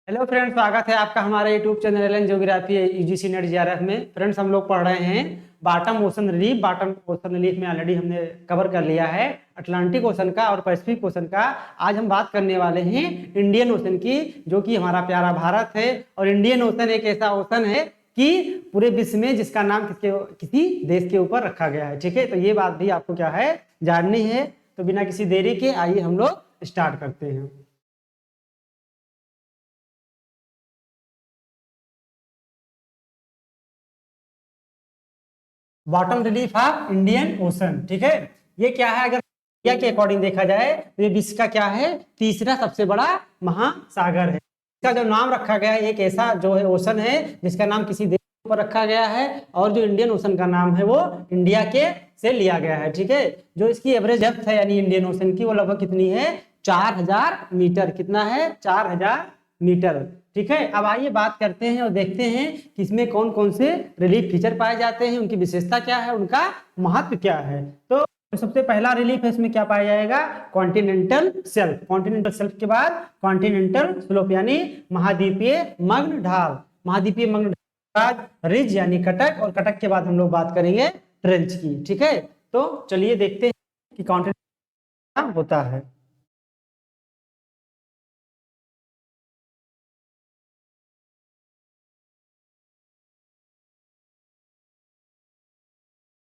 Hello friends, स्वागत है आपका हमारे YouTube channel Allen geography UGC NET JRF में। फ्रेंड्स, हम लोग पढ़ रहे हैं bottom ocean relief. Bottom ocean relief में ऑलरेडी हमने कवर कर लिया है अटलांटिक ओशन का और पैसिफिक ओशन का। आज हम बात करने वाले हैं इंडियन ओशन की, जो कि हमारा प्यारा भारत है। और इंडियन ओशन एक ऐसा ओशन है कि पूरे विश्व में जिसका नाम किसी देश के ऊपर रखा गया है। ठीक है, तो ये बात भी आपको क्या है जाननी है। तो बिना किसी देरी के आइए हम लोग स्टार्ट करते हैं। Bottom relief of Indian ocean. ठीक है, ये क्या है? अगर इंडिया के अकॉर्डिंग देखा जाए तो ये विश्व का क्या है, तीसरा सबसे बड़ा महासागर है। इसका जो नाम रखा गया है, एक ऐसा जो है ओशन है जिसका नाम किसी देश के ऊपर रखा गया है। और जो इंडियन ओशन का नाम है वो इंडिया के से लिया गया है। ठीक है, जो इसकी एवरेज डेप्थ है यानी इंडियन ओशन की, वो लगभग कितनी है? 4000 मीटर। कितना है? 4000 मीटर। ठीक है, अब आइए बात करते हैं और देखते हैं कि इसमें कौन कौन से रिलीफ फीचर पाए जाते हैं, उनकी विशेषता क्या है, उनका महत्व क्या है। तो सबसे पहला रिलीफ है, इसमें क्या पाया जाएगा? Continental shelf. कॉन्टिनेंटल शेल्फ के बाद कॉन्टिनेंटल स्लोप यानी महाद्वीपीय मग्न ढाल। महाद्वीपीय मग्न ढाल के बाद रिज यानी कटक, और कटक के बाद हम लोग बात करेंगे ट्रेंच की। ठीक है, तो चलिए देखते हैं कि कॉन्टिनेंटल होता है।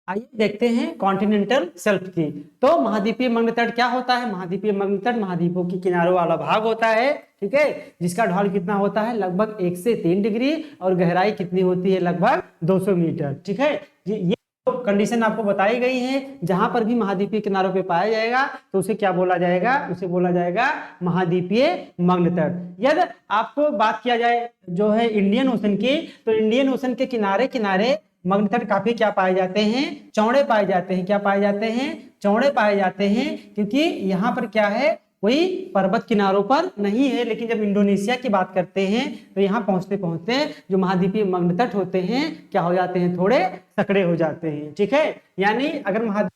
आइए देखते हैं कॉन्टिनेंटल शेल्फ की। तो महाद्वीपीय मग्न तट क्या होता है? महाद्वीपीय मग्न तट महाद्वीपों की किनारों वाला भाग होता है। ठीक है, जिसका ढाल कितना होता है? लगभग 1 से 3 डिग्री, और गहराई कितनी होती है? लगभग 200 मीटर। ठीक है, ये कंडीशन आपको बताई गई है। जहां पर भी महाद्वीपीय किनारों पे पाया जाएगा तो उसे क्या बोला जाएगा? उसे बोला जाएगा महाद्वीपीय मग्न तट। यदि आपको बात किया जाए जो है इंडियन ओशन की, तो इंडियन ओशन के किनारे किनारे मग्न तट काफी क्या पाए जाते हैं? चौड़े पाए जाते हैं। क्या पाए जाते हैं? चौड़े पाए जाते हैं, क्योंकि यहाँ पर क्या है, कोई पर्वत किनारों पर नहीं है। लेकिन जब इंडोनेशिया की बात करते हैं तो यहाँ पहुंचते पहुंचते जो महाद्वीपीय मग्न तट होते हैं क्या हो जाते हैं? थोड़े सकड़े हो जाते हैं। ठीक है, यानी अगर महाद्वीप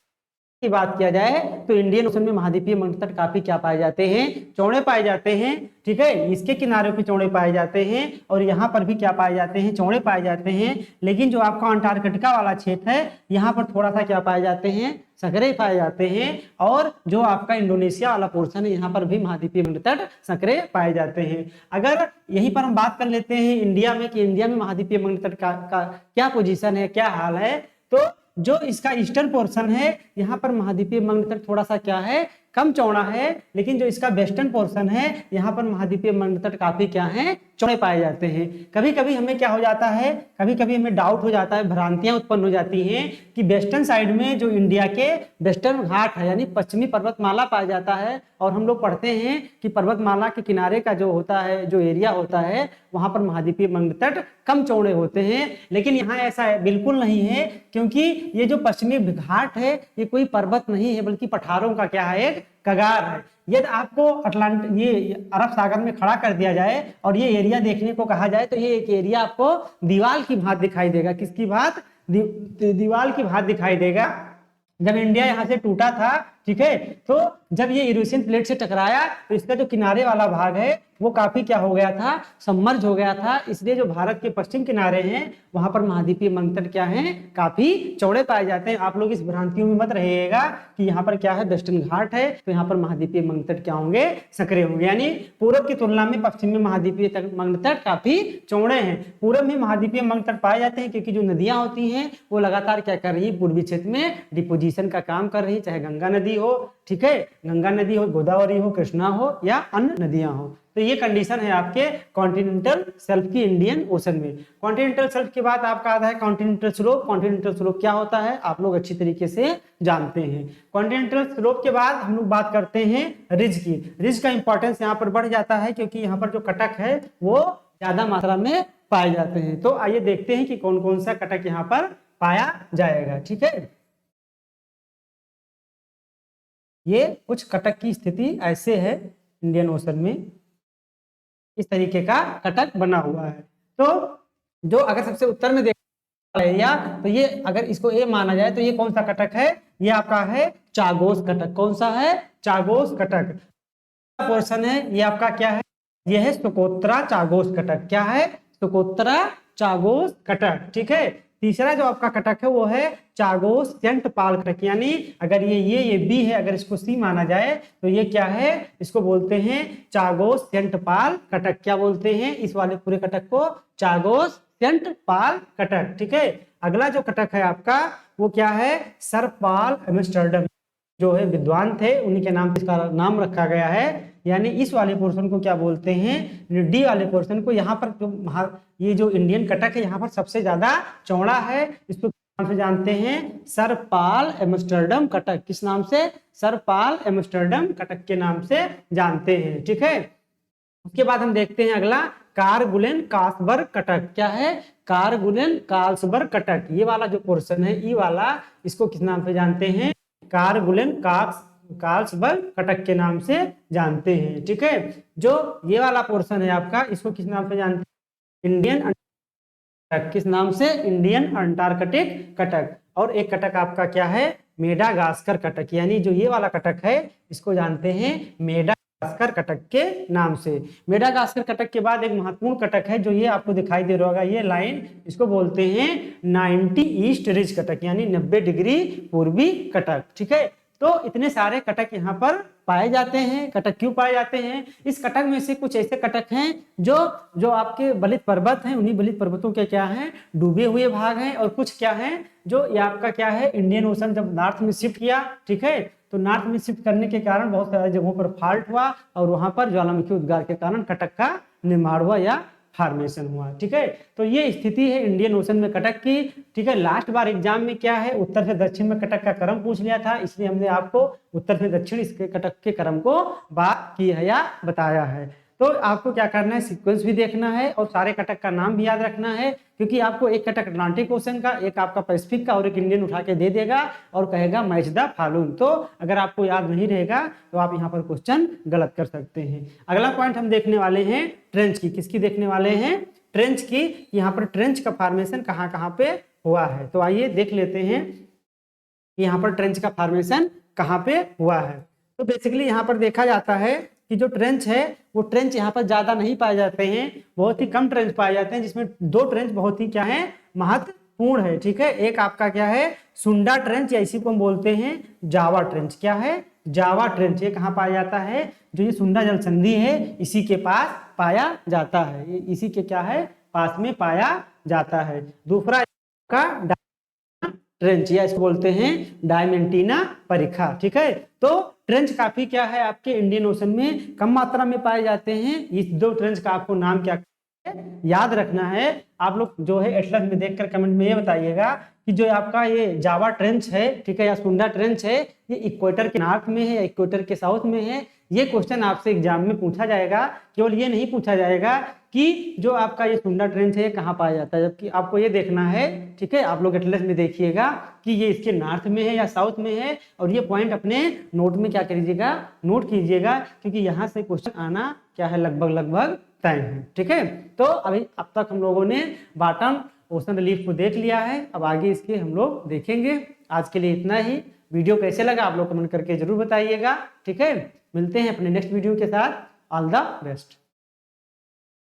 की बात किया जाए तो इंडियन ओशन में महाद्वीपीय मग्न तट काफी क्या पाए जाते हैं? चौड़े पाए जाते हैं। ठीक है, इसके किनारों पे चौड़े पाए जाते हैं, और यहाँ पर भी क्या पाए जाते हैं? चौड़े पाए जाते हैं। लेकिन जो आपका अंटार्कटिका वाला क्षेत्र है, यहाँ पर थोड़ा सा क्या पाए जाते हैं? सकरे पाए जाते हैं। और जो आपका इंडोनेशिया वाला पोर्शन है, यहाँ पर भी महाद्वीपीय मग्न तट सकरे पाए जाते हैं। अगर यहीं पर हम बात कर लेते हैं इंडिया में कि इंडिया में महाद्वीपीय मग्न तट का क्या पोजीशन है, क्या हाल है, तो जो इसका ईस्टर्न पोर्शन है, यहाँ पर महाद्वीपीय मग्न तट थोड़ा सा क्या है? कम चौड़ा है। लेकिन जो इसका वेस्टर्न पोर्शन है, यहाँ पर महाद्वीपीय मग्न तट काफी क्या है? चौड़े पाए जाते हैं। कभी कभी हमें क्या हो जाता है, कभी कभी हमें डाउट हो जाता है, भ्रांतियां उत्पन्न हो जाती हैं कि वेस्टर्न साइड में जो इंडिया के वेस्टर्न घाट है यानी पश्चिमी पर्वतमाला पाया जाता है, और हम लोग पढ़ते हैं कि पर्वतमाला के किनारे का जो होता है, जो एरिया होता है, वहां पर महाद्वीपीय मग्न तट कम चौड़े होते हैं। लेकिन यहाँ ऐसा बिल्कुल नहीं है, क्योंकि ये जो पश्चिमी घाट है ये कोई पर्वत नहीं है, बल्कि पठारों का क्या है? एक कगार है। यदि आपको ये अरब सागर में खड़ा कर दिया जाए और ये एरिया देखने को कहा जाए, तो ये एक एरिया आपको दीवार की भांति दिखाई देगा। किसकी भांति? दीवार की भांति दिखाई देगा। जब इंडिया यहाँ से टूटा था, ठीक है, तो जब ये यूरेशियन प्लेट से टकराया तो इसका जो किनारे वाला भाग है वो काफी क्या हो गया था? सबमर्ज हो गया था। इसलिए जो भारत के पश्चिम किनारे हैं वहां पर महाद्वीपीय मग्न तट क्या है? काफी चौड़े पाए जाते हैं। आप लोग इस भ्रांतियों में मत रहिएगा कि यहाँ पर क्या है? वेस्टर्न घाट है तो यहाँ पर महाद्वीपीय मग्न तट क्या होंगे? सकरे होंगे। यानी पूर्व की तुलना में पश्चिम में महाद्वीपीय मग्न तट काफी चौड़े हैं। पूर्व में महाद्वीपीय मग्न तट पाए जाते हैं क्योंकि जो नदियां होती हैं वो लगातार क्या कर रही है? पूर्वी क्षेत्र में डिपोजिशन का काम कर रही है, चाहे गंगा नदी हो, ठीक है, गंगा नदी हो, गोदावरी हो, कृष्णा हो, या अन्य नदियां हो। तो ये कंडीशन है आपके कॉन्टिनेंटल शेल्फ की इंडियन ओशन में। कॉन्टिनेंटल शेल्फ के बाद आपका आता है कॉन्टिनेंटल स्लोप। कॉन्टिनेंटल स्लोप क्या होता है आप लोग अच्छी तरीके से जानते हैं। कॉन्टिनेंटल स्लोप के बाद हम लोग बात करते हैं रिज की। रिज का इंपॉर्टेंस यहाँ पर बढ़ जाता है, क्योंकि यहाँ पर जो कटक है वो ज्यादा मात्रा में पाए जाते हैं। तो आइए देखते हैं कि कौन कौन सा कटक यहाँ पर पाया जाएगा। ठीक है, ये कुछ कटक की स्थिति ऐसे है इंडियन ओशन में, इस तरीके का कटक बना हुआ है। तो जो अगर सबसे उत्तर में देखा एरिया, तो ये अगर इसको ए माना जाए तो ये कौन सा कटक है? ये आपका है चागोस कटक। कौन सा है? चागोस कटक। पोर्शन है ये आपका क्या है? यह है सोकोत्रा चागोस कटक। क्या है? Socotra Chagos Cuttack. ठीक है। तीसरा जो आपका कटक है वो है चागोस सेंट पाल कटक। यानी अगर ये बी है, अगर इसको सी माना जाए तो ये क्या है? इसको बोलते हैं चागोस सेंट पाल कटक। क्या बोलते हैं इस वाले पूरे कटक को? चागोस सेंट पाल कटक। ठीक है। अगला जो कटक है आपका वो क्या है? सर पाल एम्स्टर्डम जो है विद्वान थे, उन्हीं के नाम पे इसका नाम रखा गया है। यानी इस वाले पोर्शन को क्या बोलते हैं? डी वाले पोर्शन को। यहाँ पर जो ये जो इंडियन कटक है यहाँ पर सबसे ज्यादा चौड़ा है। इसको किस नाम से जानते हैं? सर पाल एम्स्टर्डम कटक। किस नाम से? सर पाल एम्स्टर्डम कटक के नाम से जानते हैं। ठीक है। उसके बाद हम देखते हैं अगला कारगुलेन काल्सबर्ग कटक। क्या है? कारगुलेन काल्सबर्ग कटक। ये वाला जो पोर्शन है ई वाला, इसको किस नाम से जानते हैं? कारगुलेन काल्सबर्ग कटक के नाम से जानते हैं। ठीक है। जो ये वाला पोर्शन है आपका, इसको किस नाम से जानते हैं? इंडियन कटक। किस नाम से? Indian Antarctic Cuttack. और एक कटक आपका क्या है? मेडागास्कर कटक। यानी जो ये वाला कटक है इसको जानते हैं मेडागास्कर कटक के नाम से। मेडागास्कर कटक के बाद एक महत्वपूर्ण कटक है जो ये आपको दिखाई दे रहा होगा, ये लाइन, इसको बोलते हैं 90 ईस्ट रिज कटक। यानी 90 डिग्री पूर्वी कटक। ठीक है। तो इतने सारे कटक यहाँ पर पाए जाते हैं। कटक क्यों पाए जाते हैं? इस कटक में से कुछ ऐसे कटक हैं जो जो आपके बलित पर्वत हैं, उन्हीं बलित पर्वतों के क्या हैं? डूबे हुए भाग हैं। और कुछ क्या हैं जो ये आपका क्या है? इंडियन ओशन जब नॉर्थ में शिफ्ट किया, ठीक है, तो नॉर्थ में शिफ्ट करने के कारण बहुत सारी जगहों पर फॉल्ट हुआ और वहां पर ज्वालामुखी उद्गार के कारण कटक का निर्माण हुआ या फॉर्मेशन हुआ। ठीक है। तो ये स्थिति है इंडियन ओशन में कटक की। ठीक है। लास्ट बार एग्जाम में क्या है? उत्तर से दक्षिण में कटक का क्रम पूछ लिया था, इसलिए हमने आपको उत्तर से दक्षिण इसके कटक के क्रम को बात की है या बताया है। तो आपको क्या करना है? सीक्वेंस भी देखना है और सारे कटक का नाम भी याद रखना है, क्योंकि आपको एक कटक अटलांटिक ओशन का, एक आपका पैसिफिक का और एक इंडियन उठा के दे देगा और कहेगा मैच द फॉलोइंग। तो अगर आपको याद नहीं रहेगा तो आप यहाँ पर क्वेश्चन गलत कर सकते हैं। अगला पॉइंट हम देखने वाले हैं ट्रेंच की। किसकी देखने वाले हैं? ट्रेंच की। यहाँ पर ट्रेंच का फॉर्मेशन कहाँ कहाँ पे हुआ है, तो आइए देख लेते हैं यहाँ पर ट्रेंच का फॉर्मेशन कहाँ पे हुआ है। तो बेसिकली यहाँ पर देखा जाता है कि जो ट्रेंच है वो ट्रेंच यहाँ पर ज्यादा नहीं पाए जाते हैं, बहुत ही कम ट्रेंच पाए जाते हैं, जिसमें दो ट्रेंच बहुत ही क्या है? महत्वपूर्ण है। ठीक है। एक आपका क्या है? सुंडा ट्रेंच, या इसी को हम बोलते हैं जावा ट्रेंच। क्या है? Java trench. ये कहाँ पाया जाता है? जो ये सुंडा जल संधि है इसी के पास पाया जाता है। ये इसी के क्या है? पास में पाया जाता है। दूसरा का ट्रेंच, या इसको बोलते हैं डायमेंटीना परिखा। ठीक है। तो ट्रेंच काफी क्या है? आपके इंडियन ओशन में कम मात्रा में पाए जाते हैं। इस दो ट्रेंच का आपको नाम क्या याद रखना है। आप लोग जो है एटलस में देखकर कमेंट में ये बताइएगा कि जो आपका ये जावा ट्रेंच है, ठीक है, या सुंडा ट्रेंच है, ये इक्वेटर के नॉर्थ में है या इक्वेटर के साउथ में है। ये क्वेश्चन आपसे एग्जाम में पूछा जाएगा। केवल ये नहीं पूछा जाएगा कि जो आपका ये सुंडा ट्रेंच है ये कहाँ पाया जाता है, जबकि आपको ये देखना है, ठीक है, आप लोग एटलस में देखिएगा कि ये इसके नॉर्थ में है या साउथ में है। और ये पॉइंट अपने नोट में क्या करिएगा? नोट कीजिएगा, क्योंकि यहाँ से क्वेश्चन आना क्या है? लगभग तय है। ठीक है। तो अभी अब तक हम लोगों ने बॉटम ओशन रिलीफ को देख लिया है, अब आगे इसके हम लोग देखेंगे। आज के लिए इतना ही। वीडियो कैसे लगा आप लोग कमेंट करके जरूर बताइएगा। ठीक है। मिलते हैं अपने नेक्स्ट वीडियो के साथ। All the best.